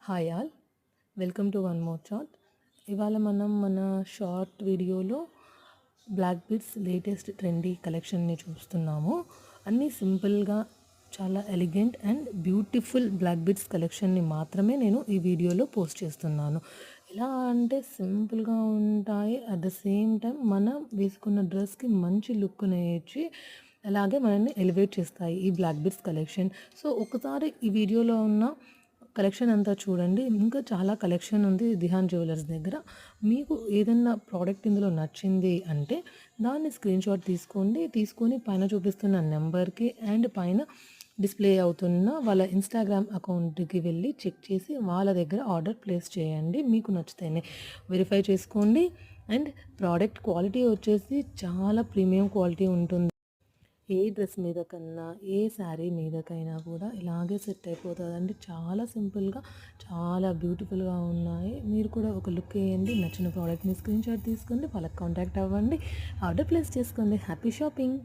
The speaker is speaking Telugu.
Hi all, welcome to one more chat. ఇవాళ మనం మన షార్ట్ వీడియోలో బ్లాక్ బీడ్స్ లేటెస్ట్ ట్రెండీ కలెక్షన్ని చూస్తున్నాము. అన్నీ సింపుల్గా చాలా elegant and beautiful black beads కలెక్షన్ని మాత్రమే నేను ఈ వీడియోలో పోస్ట్ చేస్తున్నాను. ఎలా అంటే సింపుల్గా ఉంటాయి, అట్ ద సేమ్ టైం మనం వేసుకున్న డ్రెస్కి మంచి లుక్ని ఇచ్చి అలాగే మనల్ని ఎలివేట్ చేస్తాయి ఈ బ్లాక్ బీడ్స్ కలెక్షన్. సో ఒకసారి ఈ వీడియోలో ఉన్న కలెక్షన్ అంతా చూడండి. ఇంకా చాలా కలెక్షన్ ఉంది దిహాన్ జ్యువెలర్స్ దగ్గర. మీకు ఏదన్నా ప్రోడక్ట్ ఇందులో నచ్చింది అంటే దాన్ని స్క్రీన్ షాట్ తీసుకొని పైన చూపిస్తున్న నెంబర్కి అండ్ పైన డిస్ప్లే అవుతున్న వాళ్ళ ఇన్స్టాగ్రామ్ అకౌంట్కి వెళ్ళి చెక్ చేసి వాళ్ళ దగ్గర ఆర్డర్ ప్లేస్ చేయండి. మీకు నచ్చితేనే వెరిఫై చేసుకోండి. అండ్ ప్రోడక్ట్ క్వాలిటీ వచ్చేసి చాలా ప్రీమియం క్వాలిటీ ఉంటుంది. ఏ డ్రెస్ మీద కన్నా ఏ శారీ మీదకైనా కూడా ఇలాగే సెట్ అయిపోతుందండి. చాలా సింపుల్గా చాలా బ్యూటిఫుల్గా ఉన్నాయి. మీరు కూడా ఒక లుక్ వేయండి. నచ్చిన ప్రోడక్ట్ని స్క్రీన్ షాట్ తీసుకోండి, వాళ్ళకి కాంటాక్ట్ అవ్వండి, ఆర్డర్ ప్లేస్ చేసుకోండి. Happy shopping.